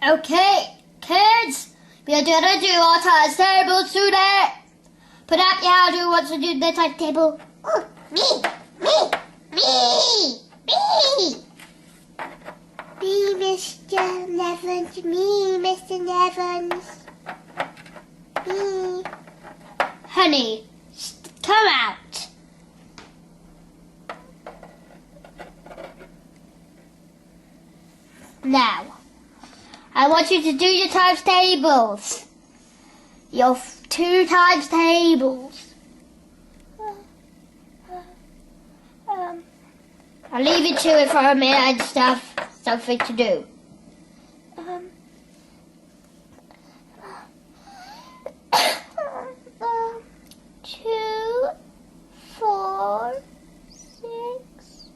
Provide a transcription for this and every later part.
Okay, kids, we're gonna do our times tables today. Put up your hand who wants to do the times table. Oh, me. Me, Mr. Nevins. Me, Mr. Nevins. Me. Honey, come out. Now, I want you to do your times tables. Your 2 times tables. I'll leave you to it for a minute. I just have something to do. 2, 4, 6.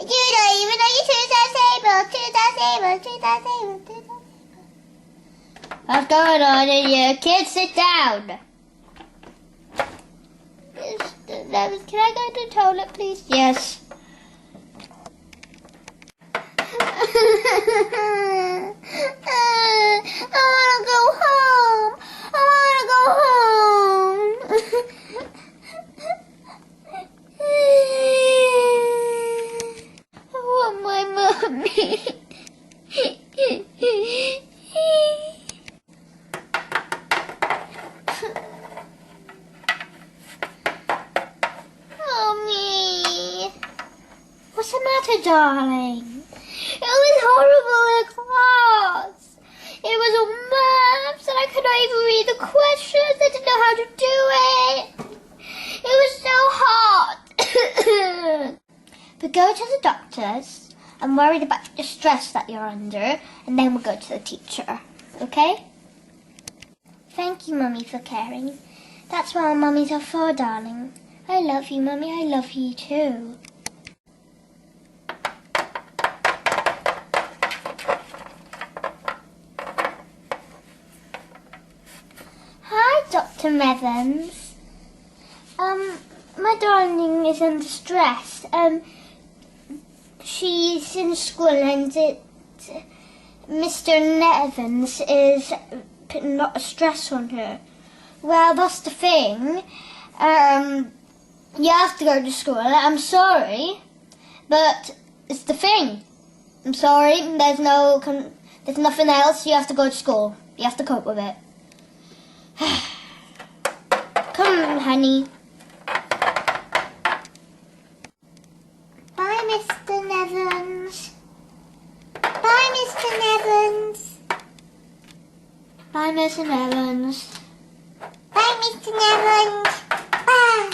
You don't even know your 2 times table. 2 times table. What's going on in here? Kids, sit down. Can I go to the toilet, please? Yes. I want to go home. I want my mommy. Mommy. What's the matter, darling? It was horrible in class. It was all maths and I could not even read the questions. I didn't know how to do it. It was so hard. But go to the doctors. I'm worried about the stress that you're under, and then we'll go to the teacher. Okay? Thank you, Mummy, for caring. That's what our mummies are for, darling. I love you, Mummy. I love you too. Hi, Dr. Mevans. My darling is under stress. She's in school and Mr. Nevins is putting a lot of stress on her. Well, that's the thing. You have to go to school. I'm sorry, but it's the thing. I'm sorry. There's nothing else. You have to go to school. You have to cope with it. Come, honey. Bye, Mr. Nevins. Bye, Mr. Nevins. Bye, Mr. Evans. Bye, Mr. Nevins. Bye.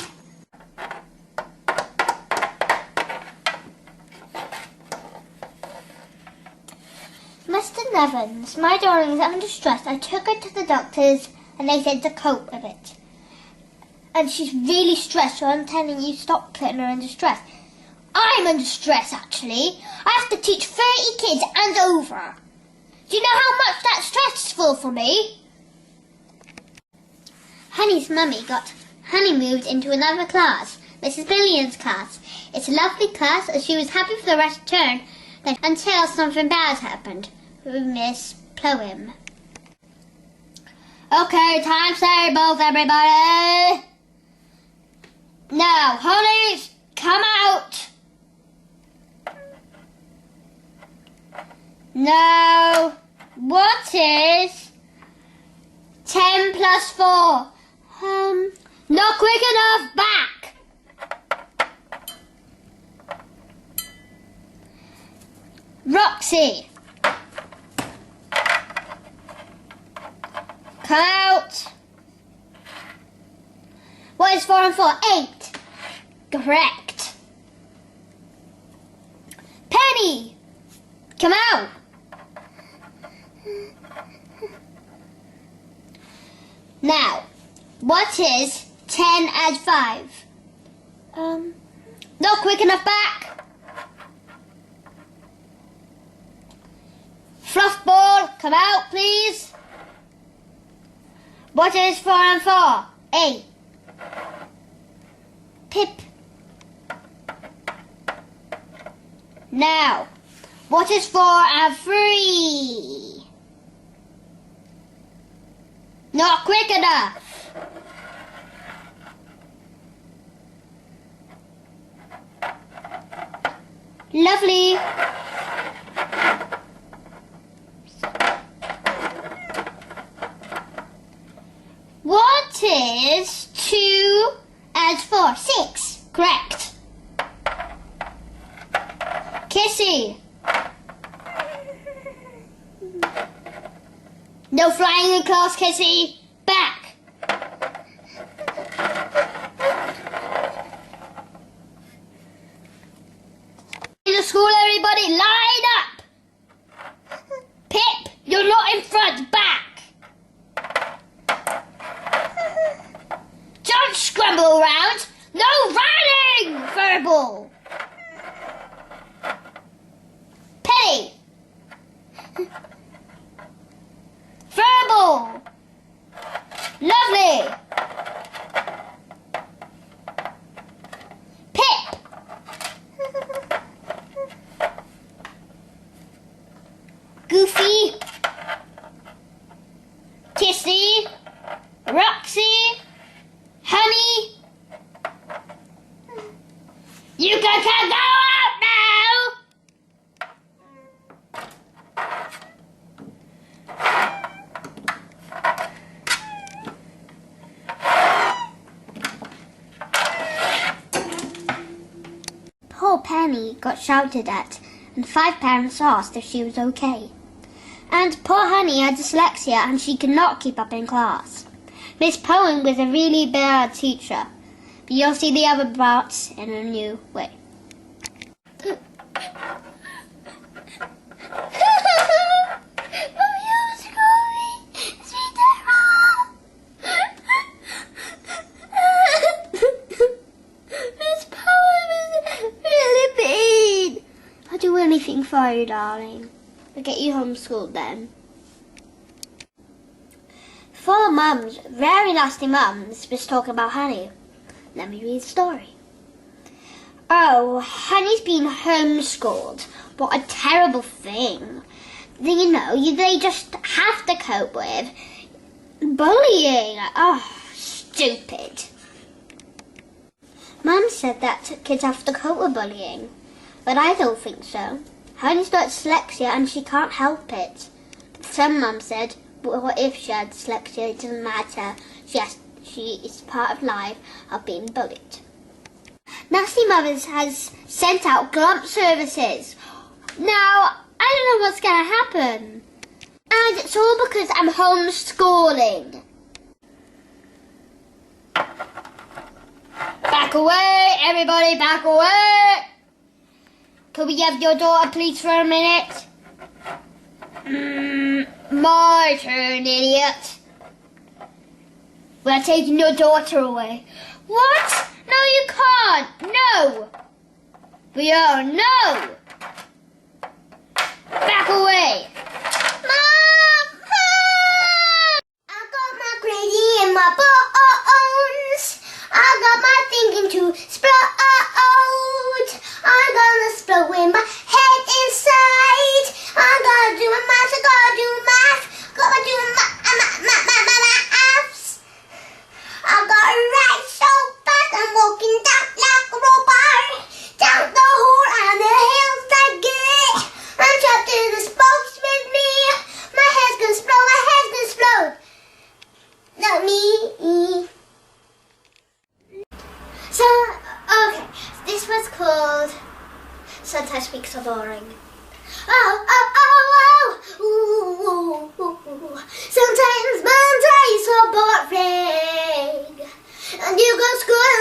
Mr. Nevins, my darling is under stress. I took her to the doctors and they said to cope with it. And she's really stressed, so I'm telling you, stop putting her under stress. I'm under stress, actually. I have to teach 30 kids and over. Do you know how much that's stressful for me? Honey's mummy got Honey moved into another class, Mrs. Billion's class. It's a lovely class, and she was happy for the rest of the term until something bad happened with Miss Poem. Okay, times tables, everybody. Now, honeys, come out. Now, what is 10 plus 4? Not quick enough, back. Roxy. Come out. What is 4 and 4? 8. Correct. Penny. Come out. Now, what is 10 add 5? Not quick enough, back. Fluff ball, come out, please. What is 4 and 4? 8. Pip. Now, what is 4 and 3? Not quick enough. Lovely. What is 2 and 4? 6. Correct. Kissy. No flying in class, Kissy. Back. In the school, everybody, line up. Pip, you're not in front. Back. Don't scramble around. No running, Verbal. Penny. Verbal. Lovely. Pip. Goofy. Kissy. Roxy. Honey. You can go out now. Poor Penny got shouted at, and 5 parents asked if she was okay. And poor Honey had dyslexia and she could not keep up in class. Miss Poen was a really bad teacher, but you'll see the other parts in a new way. Anything for you, darling. I'll get you homeschooled then. 4 mums, very nasty mums, was talking about Honey. Let me read the story. Oh, Honey's been homeschooled. What a terrible thing. You know, they just have to cope with bullying. Oh, stupid. Mum said that kids have to cope with bullying. But I don't think so. Honey's got dyslexia and she can't help it. But some mum said, well, what if she had dyslexia? It doesn't matter. She is part of life of being bullied. Nasty Mothers has sent out glump services. Now, I don't know what's going to happen. And it's all because I'm homeschooling. Back away, everybody, back away. Could we have your daughter, please, for a minute? My turn, idiot. We're taking your daughter away. What? No, you can't. No. We are. No. Back away. Mom! I got my gravy in my bones. I got my thinking to explode. I'm gonna explode with my head inside. I'm gonna do my math. I gotta do math. Gotta do maths. I gotta write so fast. I'm walking down like a robot. Down the hole and the hills that get. I'm trapped in the spokes with me. My head's gonna explode. My head's gonna explode. Not me. So, okay, this was called Sometimes Weeks Are Boring. Ooh. Sometimes Mondays are boring. And you go school,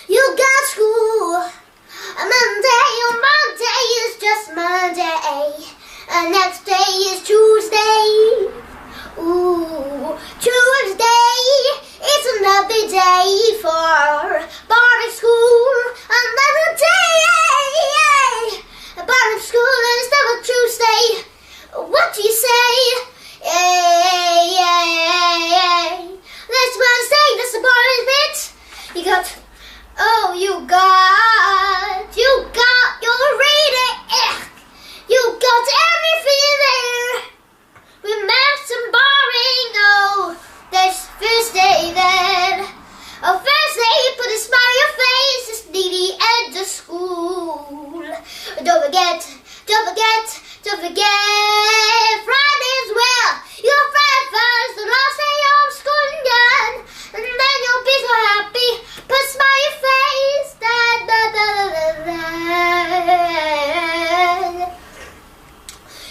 you got school. Monday is just Monday. And next day is Tuesday. Ooh, Tuesday, it's another day for boarding school. Another day, boarding school, and it's never Tuesday. What do you say? That's Wednesday, that's the boring bit. You got forget, don't forget, don't forget Friday as well. Your friend first, the last day of school and done, and then you'll be so happy. Put smiley face. Da, da, da, da, da, da.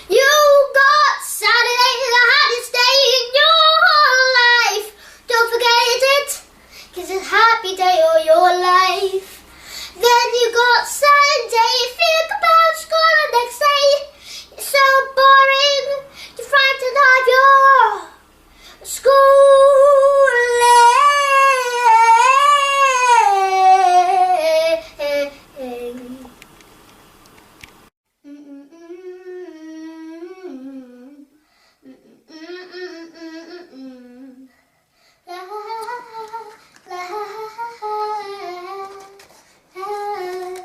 You got Saturday, the hardest day in your whole life. Don't forget it, 'cause it's a happy day of your life. Then you got Sunday, think about school the next day. It's so boring, you're frightened of your schooling.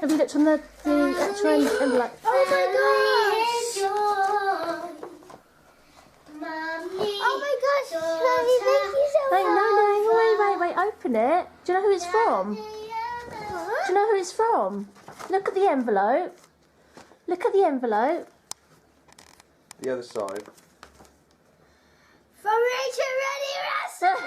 Have you looked on the actual envelope? Oh my gosh! Oh my gosh, Mommy, thank you so Wait, much. no, wait, open it. Do you know who it's from? Do you know who it's from? Look at the envelope. Look at the envelope. The other side. From Rachel Ready Russell.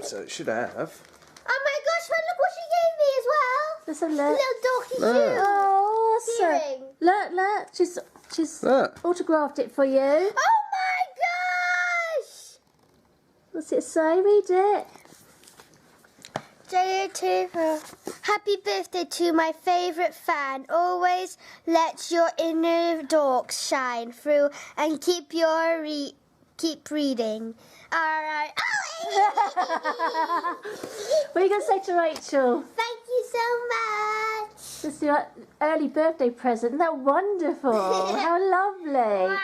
So it should have. Oh my gosh, well, look what she gave me as well. Let's have a look. Little dorky Look. shoe. Oh, awesome. Earring. Look. She's Look. autographed it for you. Oh my gosh! What's it say? Read it. Dear Tooper, happy birthday to my favourite fan. Always let your inner dork shine through and keep reading. Alright. What are you going to say to Rachel? Thank you so much. This is your early birthday present. Isn't that wonderful? How lovely.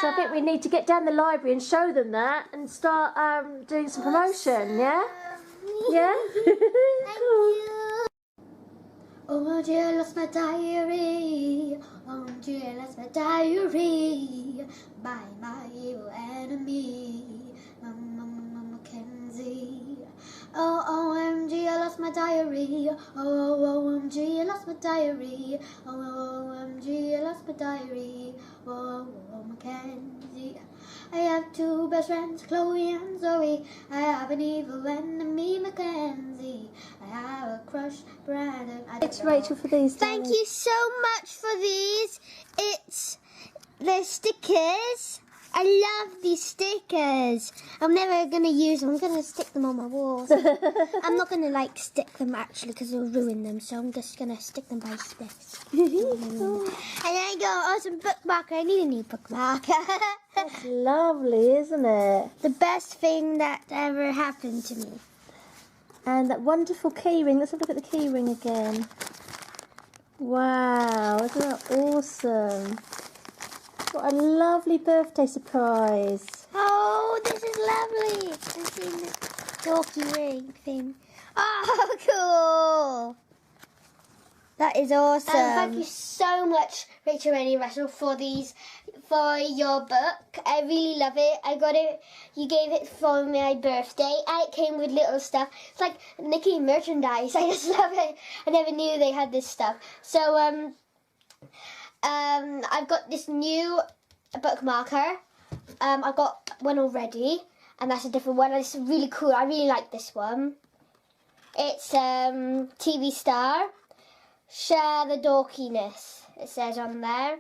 So I think we need to get down the library and show them that and start doing some promotion, yeah? Yeah? Thank you. Oh dear, I lost my diary. Oh dear, I lost my diary. By my evil enemy, Mackenzie. Oh, OMG, I lost my diary. Oh, OMG, I lost my diary. Oh, OMG, I lost my diary. Oh, Mackenzie. I have two best friends, Chloe and Zoe. I have an evil enemy, Mackenzie. I have a crush, Brandon. It's Rachel for these. Thank you so much for these. It's the stickers. I love these stickers. I'm never going to use them. I'm going to stick them on my walls. I'm not going to stick them actually because it'll ruin them. So I'm just going to stick them by this. And then I go, oh, some bookmarker. I need a new bookmarker. That's lovely, isn't it? The best thing that ever happened to me. And that wonderful keyring. Let's have a look at the keyring again. Wow, isn't that awesome? What a lovely birthday surprise. Oh, this is lovely. I've seen the dorky ring thing. Oh, cool. That is awesome. Thank you so much, Rachel Rennie Russell, for your book. I really love it. I got it. You gave it for my birthday, and it came with little stuff. It's like Nikki merchandise. I just love it. I never knew they had this stuff. So I've got this new bookmarker. I've got one already, and that's a different one. It's really cool. I really like this one. It's TV star. Share the dorkiness, it says on there.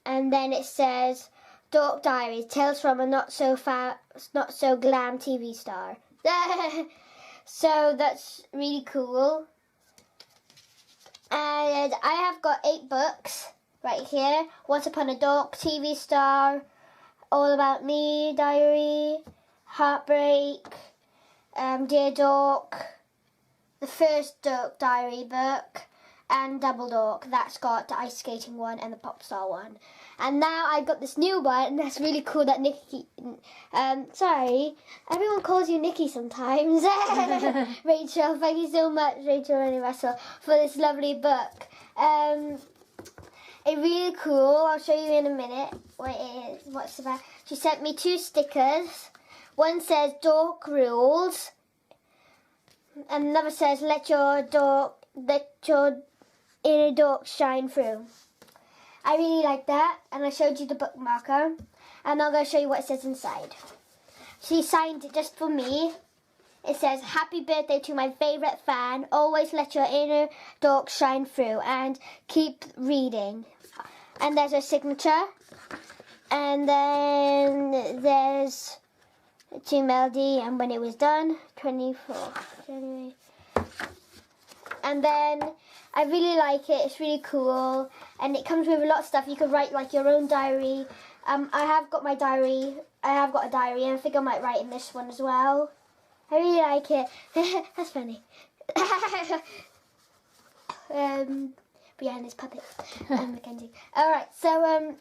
And then it says Dork Diaries, tales from a not so glam TV star. So that's really cool. And I have got 8 books right here. Once Upon a Dork, TV Star, All About Me, Diary, Heartbreak, Dear Dork, the first Dork Diary book, and Double Dork. That's got the ice skating one and the pop star one. And now I've got this new one, and that's really cool that Nikki... sorry, everyone calls you Nikki sometimes. Rachel, thank you so much, Rachel Rennie Russell, for this lovely book. It's really cool. I'll show you in a minute what it is. What's about. She sent me 2 stickers. One says Dork Rules, and another says let your inner dark shine through. I really like that, and I showed you the bookmarker, and I'm going to show you what it says inside. She signed it just for me. It says, "Happy birthday to my favourite fan. Always let your inner dark shine through and keep reading." And there's her signature. And then there's to Melody and when it was done, 24th January. And then I really like it. It's really cool. And it comes with a lot of stuff. You can write like your own diary. I have got my diary. I have got a diary, and I think I might write in this one as well. I really like it. That's funny. Behind his puppet. Mackenzie. Alright, so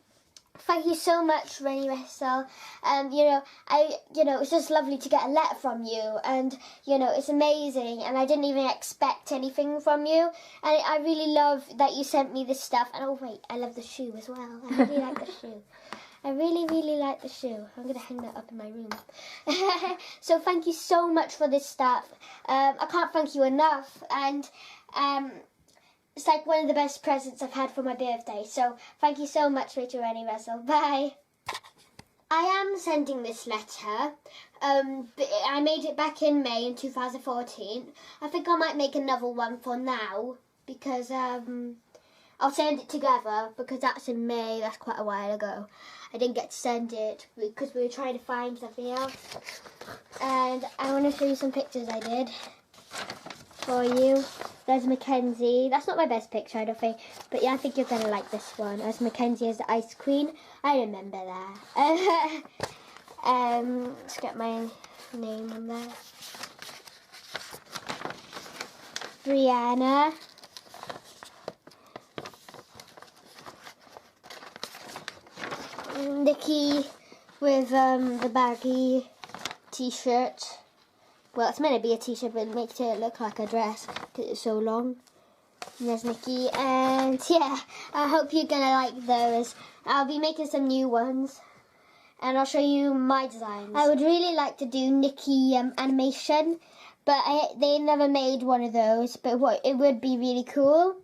thank you so much, Rennie Russell. It's just lovely to get a letter from you, and it's amazing, and I didn't even expect anything from you, and I really love that you sent me this stuff. And oh wait, I love the shoe as well. I really like the shoe. I really, really like the shoe. I'm going to hang that up in my room. So thank you so much for this stuff. I can't thank you enough. And it's like one of the best presents I've had for my birthday. So thank you so much, Rachel Rennie Russell. Bye. I am sending this letter. I made it back in May in 2014. I think I might make another one for now. Because I'll send it together. Because that's in May. That's quite a while ago. I didn't get to send it because we were trying to find something else. And I want to show you some pictures I did for you. There's Mackenzie. That's not my best picture, I don't think. But yeah, I think you're going to like this one. There's Mackenzie as the Ice Queen. I remember that. Let's get my name on there. Brianna. Nikki with the baggy t-shirt. Well, it's meant to be a t-shirt, but it makes it look like a dress because it's so long. And there's Nikki, and yeah, I hope you're gonna like those. I'll be making some new ones, and I'll show you my designs. I would really like to do Nikki animation, but they never made one of those. But it would be really cool.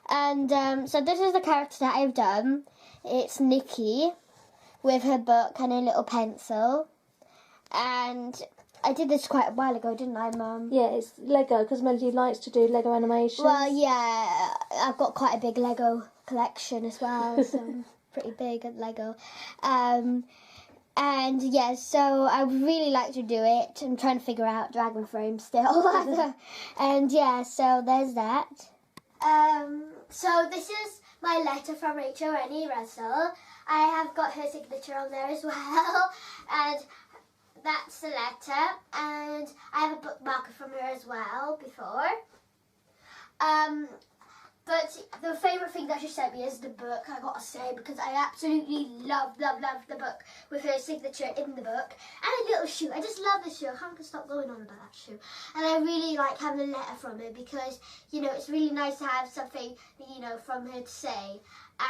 And so this is the character that I've done. It's Nikki with her book and a little pencil. And I did this quite a while ago, didn't I, Mum? Yeah, it's Lego, because Melody likes to do Lego animations. Well, yeah, I've got quite a big Lego collection as well, so I'm pretty big at Lego. And yeah, so I would really like to do it. I'm trying to figure out Dragon Frame still. And yeah, so there's that. So this is my letter from Rachel Rennie Russell. I have got her signature on there as well, and that's the letter, and I have a bookmarker from her as well before. But the favourite thing that she sent me is the book, I gotta say, because I absolutely love the book with her signature in the book. And a little shoe. I just love the shoe. I can't stop going on about that shoe. And I really like having a letter from her because, it's really nice to have something, from her to say.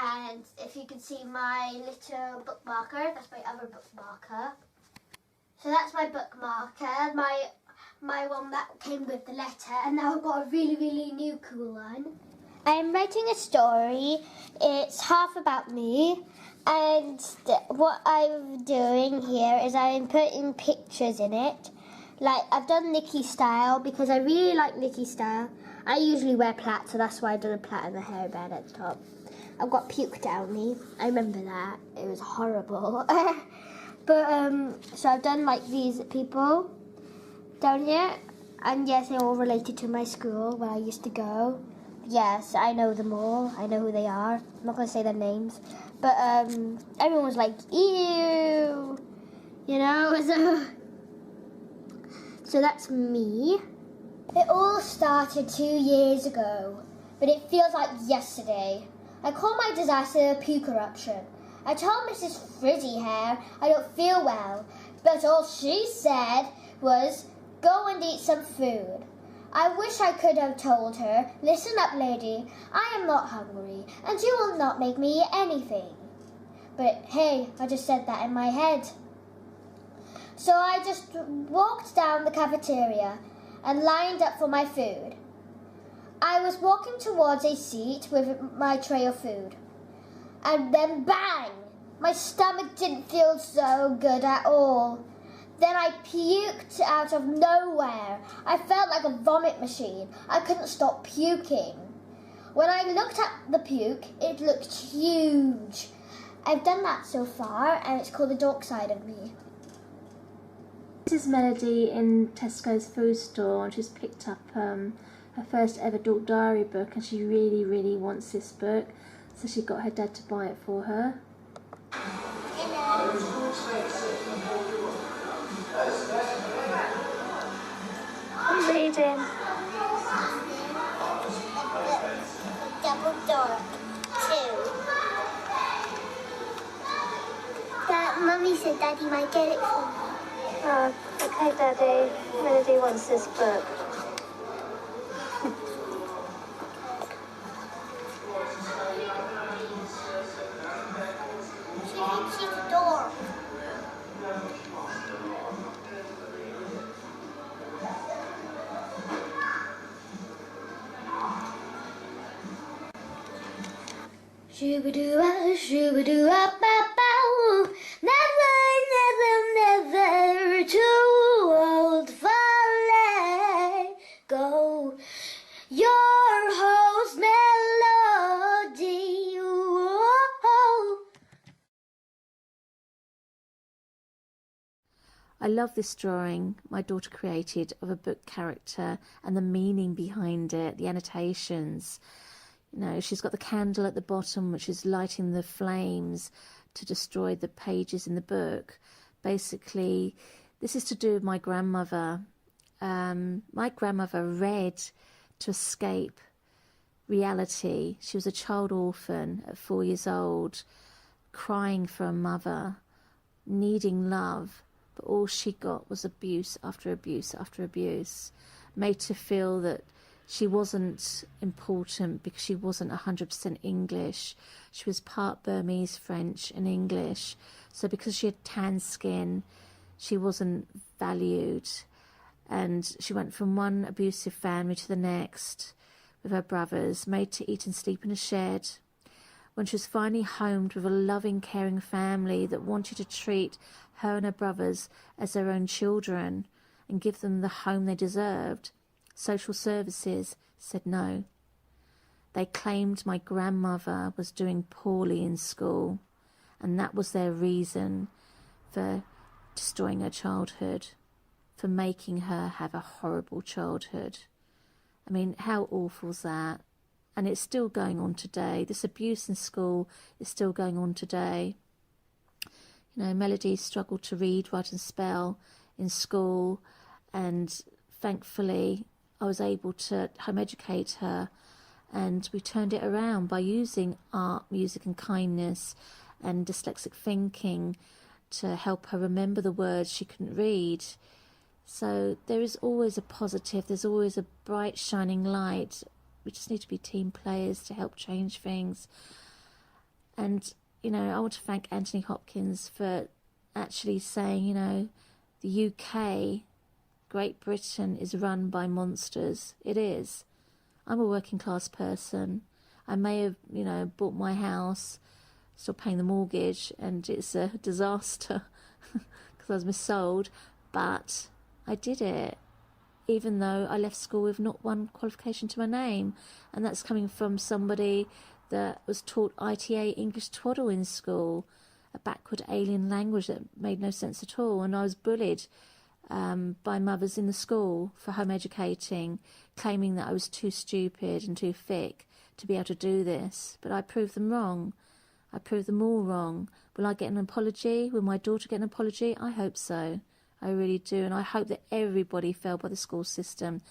And if you can see my little bookmarker, that's my other bookmarker. So that's my bookmarker, my one that came with the letter, and now I've got a really, really new cool one. I'm writing a story. It's half about me, and what I'm doing here is I'm putting pictures in it. Like, I've done Nikki style because I really like Nikki style. I usually wear plait, so that's why I've done a plait and the hairband at the top. I've got puke down me. I remember that. It was horrible. But, so I've done, like, these people down here. And, yes, they're all related to my school where I used to go. Yes, I know them all. I know who they are. I'm not going to say their names. But, everyone was like, ew. So that's me. It all started 2 years ago. But it feels like yesterday. I call my disaster a puke eruption. I told Mrs. Frizzy Hair I don't feel well, but all she said was, go and eat some food. I wish I could have told her, listen up, lady, I am not hungry, and you will not make me eat anything. But hey, I just said that in my head. So I just walked down the cafeteria and lined up for my food. I was walking towards a seat with my tray of food. And then bang! My stomach didn't feel so good at all. Then I puked out of nowhere. I felt like a vomit machine. I couldn't stop puking. When I looked at the puke, it looked huge. I've done that so far, and it's called the dark side of me. This is Melody in Tesco's food store, and she's picked up her first ever Dork Diary book, and she really, really wants this book, so she got her dad to buy it for her. I'm reading. Double dark, too. Mummy said Daddy might get it for me. Oh, okay, Daddy. Melody wants this book. She thinks she's a dork. Shoo-ba-doo-ah, shoo-ba-doo-ah-ba-bow. Never, never, never too old for let go. Your host Melody. Whoa. I love this drawing my daughter created of a book character and the meaning behind it, the annotations. You know, she's got the candle at the bottom, which is lighting the flames to destroy the pages in the book. Basically, this is to do with my grandmother. My grandmother read to escape reality. She was a child orphan at 4 years old, crying for a mother, needing love, but all she got was abuse after abuse after abuse, made to feel that she wasn't important because she wasn't 100% English. She was part Burmese, French and English. So because she had tan skin, she wasn't valued. And she went from one abusive family to the next with her brothers, made to eat and sleep in a shed. When she was finally homed with a loving, caring family that wanted to treat her and her brothers as their own children and give them the home they deserved, social services said no. They claimed my grandmother was doing poorly in school, and that was their reason for destroying her childhood, for making her have a horrible childhood. I mean, how awful is that? And it's still going on today. This abuse in school is still going on today. You know, Melody struggled to read, write and spell in school, and thankfully I was able to home educate her, and we turned it around by using art, music and kindness and dyslexic thinking to help her remember the words she couldn't read. So there is always a positive, there's always a bright shining light. We just need to be team players to help change things. And, you know, I want to thank Anthony Hopkins for actually saying, you know, the UK, Great Britain, is run by monsters. It is. I'm a working class person. I may have, you know, bought my house, still paying the mortgage, and it's a disaster because I was missold, but I did it, even though I left school with not one qualification to my name. And that's coming from somebody that was taught ITA, English twaddle, in school, a backward alien language that made no sense at all. And I was bullied by mothers in the school for home educating, claiming that I was too stupid and too thick to be able to do this. But I proved them wrong. I proved them all wrong. Will I get an apology? Will my daughter get an apology? I hope so. I really do. And I hope that everybody failed by the school system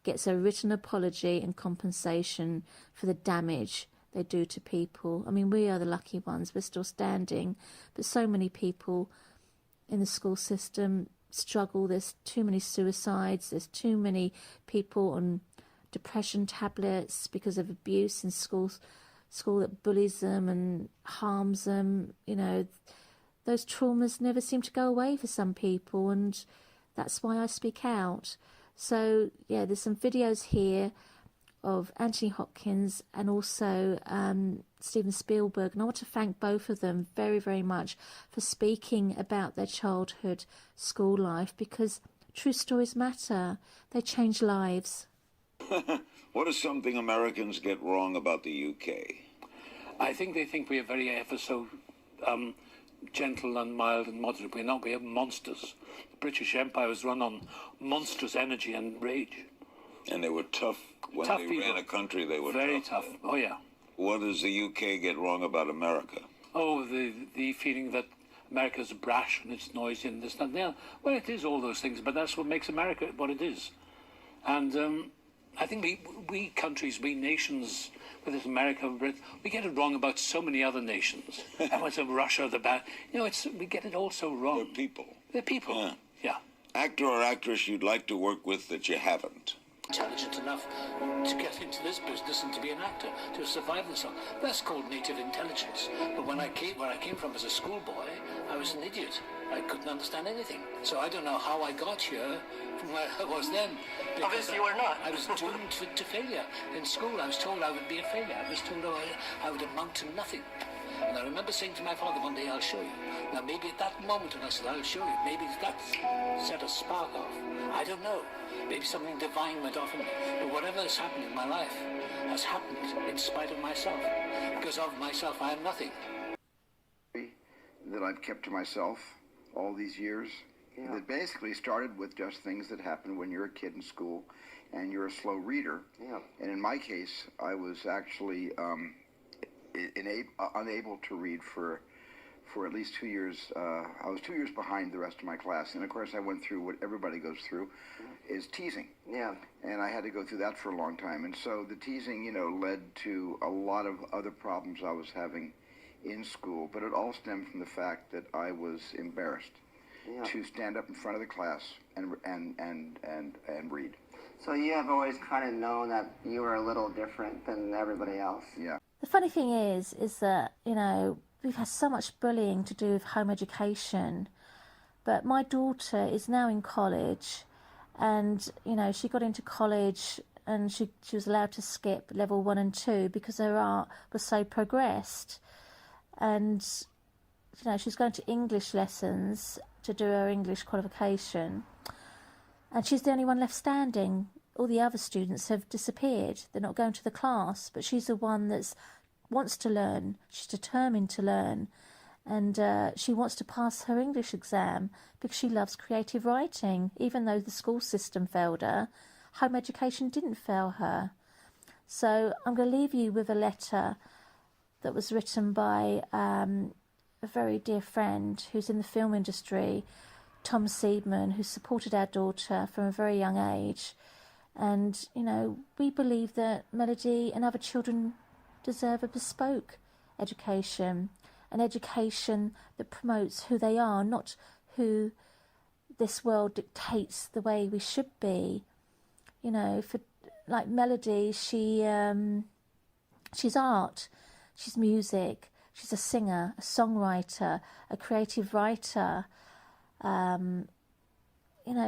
gets a written apology and compensation for the damage they do to people. I mean, we are the lucky ones. We're still standing. But so many people in the school system struggle. There's too many suicides. There's too many people on depression tablets because of abuse in school that bullies them and harms them. You know, those traumas never seem to go away for some people, and that's why I speak out. So yeah, there's some videos here of Anthony Hopkins and also Steven Spielberg, and I want to thank both of them very, very much for speaking about their childhood school life, because true stories matter. They change lives. What is something Americans get wrong about the UK? I think they think we are very ever so gentle and mild and moderate. We're not. We are monsters. The British Empire was run on monstrous energy and rage. And they were tough. When Tough they people. ran a country, they were Very tough. Oh, yeah. What does the UK get wrong about America? Oh, the feeling that America's brash and it's noisy and this and that. Well, it is all those things, but that's what makes America what it is. And I think we countries, we nations, whether it's America or Britain, we get it wrong about so many other nations. And what's of Russia, the bad, we get it all so wrong. They're people. They're people. Yeah. Yeah. Actor or actress you'd like to work with that you haven't? Intelligent enough to get into this business and to be an actor, to survive this one. That's called native intelligence. But where I came from as a schoolboy, I was an idiot. I couldn't understand anything. So I don't know how I got here from where I was then. Obviously you were not. I was doomed to failure. In school I was told I would be a failure. I was told I would amount to nothing. And I remember saying to my father one day, I'll show you. Now maybe at that moment when I said, I'll show you, maybe that set a spark off. I don't know. Maybe something divine went off in me. But whatever has happened in my life has happened in spite of myself. Because of myself, I am nothing. That I've kept to myself all these years. Yeah. That basically started with just things that happen when you're a kid in school and you're a slow reader. Yeah. And in my case, I was actually unable to read for at least 2 years. I was 2 years behind the rest of my class. And of course I went through what everybody goes through, is teasing. Yeah. And I had to go through that for a long time. And so the teasing, led to a lot of other problems I was having in school. But it all stemmed from the fact that I was embarrassed to stand up in front of the class and read. So you have always kind of known that you were a little different than everybody else. Yeah. The funny thing is that, we've had so much bullying to do with home education, but my daughter is now in college, and, she got into college and she was allowed to skip level 1 and 2 because her art was so progressed. And, she's going to English lessons to do her English qualification, and she's the only one left standing. All the other students have disappeared. They're not going to the class, but she's the one that wants to learn. She's determined to learn, and she wants to pass her English exam because she loves creative writing. Even though the school system failed her, home education didn't fail her. So I'm going to leave you with a letter that was written by a very dear friend who's in the film industry, Tom Seidman, who supported our daughter from a very young age. And, we believe that Melody and other children deserve a bespoke education, an education that promotes who they are, not who this world dictates the way we should be. For like Melody, she's art, she's music, she's a singer, a songwriter, a creative writer.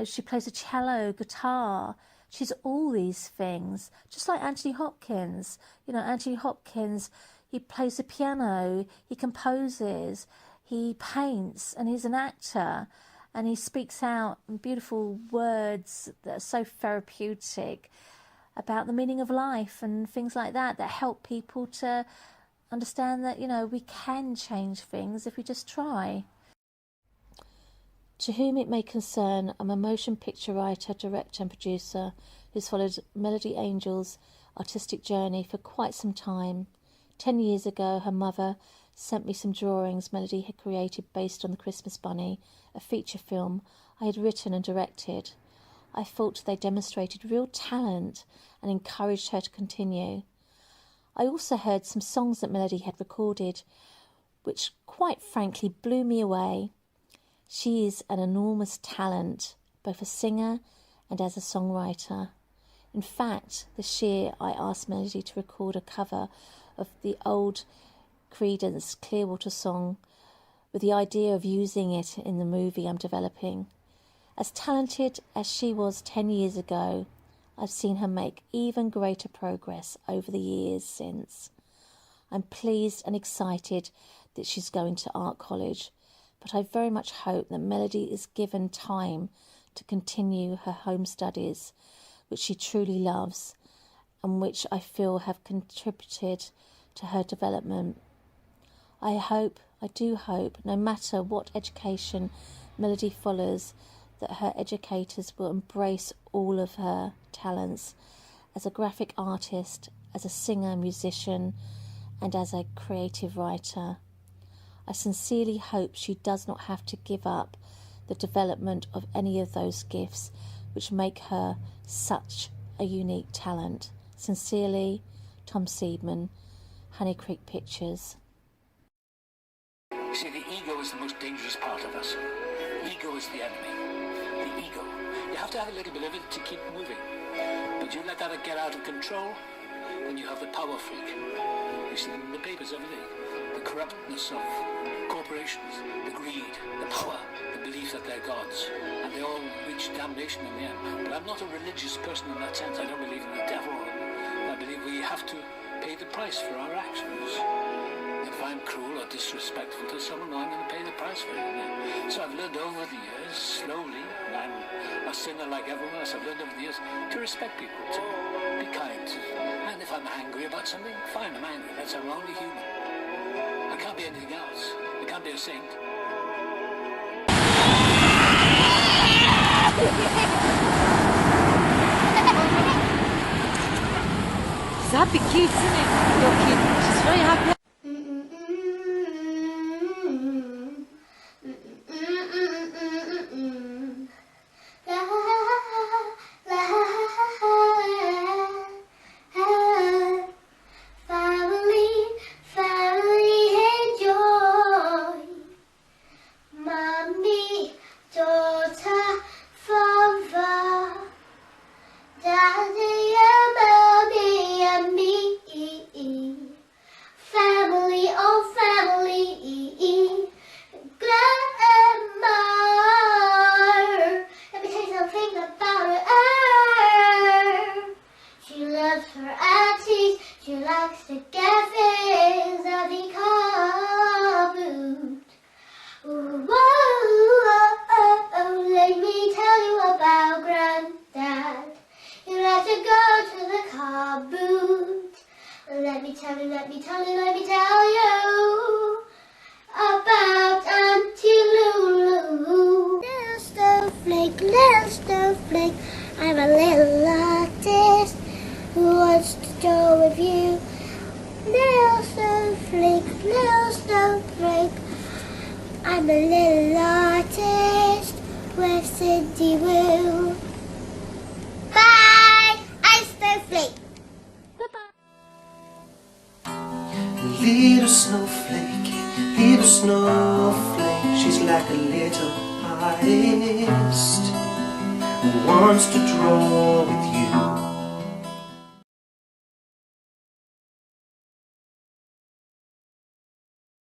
She plays a cello, guitar. She's all these things, just like Anthony Hopkins. Anthony Hopkins, he plays the piano, he composes, he paints, and he's an actor. And he speaks out in beautiful words that are so therapeutic about the meaning of life and things like that help people to understand that, we can change things if we just try. To whom it may concern, I'm a motion picture writer, director and producer who's followed Melody Angel's artistic journey for quite some time. 10 years ago, her mother sent me some drawings Melody had created based on The Christmas Bunny, a feature film I had written and directed. I thought they demonstrated real talent and encouraged her to continue. I also heard some songs that Melody had recorded, which quite frankly blew me away. She is an enormous talent, both a singer and as a songwriter. In fact, this year I asked Melody to record a cover of the old Creedence Clearwater song with the idea of using it in the movie I'm developing. As talented as she was 10 years ago, I've seen her make even greater progress over the years since. I'm pleased and excited that she's going to art college, but I very much hope that Melody is given time to continue her home studies, which she truly loves and which I feel have contributed to her development. I do hope, no matter what education Melody follows, that her educators will embrace all of her talents as a graphic artist, as a singer, musician, and as a creative writer. I sincerely hope she does not have to give up the development of any of those gifts which make her such a unique talent. Sincerely, Tom Seidman, Honey Creek Pictures. You see, the ego is the most dangerous part of us. Ego is the enemy. The ego. You have to have a little bit of it to keep moving. But you let that get out of control, and you have the power freak. You see in the papers every day. The corruptness of corporations, the greed, the power, the belief that they're gods. And they all reach damnation in the end. But I'm not a religious person in that sense. I don't believe in the devil. I believe we have to pay the price for our actions. If I'm cruel or disrespectful to someone, I'm going to pay the price for it. So I've learned over the years, slowly, and I'm a sinner like everyone else, I've learned over the years to respect people, to be kind. And if I'm angry about something, fine, I'm angry. That's I'm only human. I can't be anything else. I can't be a saint. She's happy cute, isn't it? Your kid. She's very happy. Let me tell you about Auntie Lulu. Little snowflake, I'm a little artist who wants to draw with you. Little snowflake, I'm a little artist with Cindy Woo. Bye, I'm Snowflake. Little snowflake, she's like a little artist who wants to draw with you.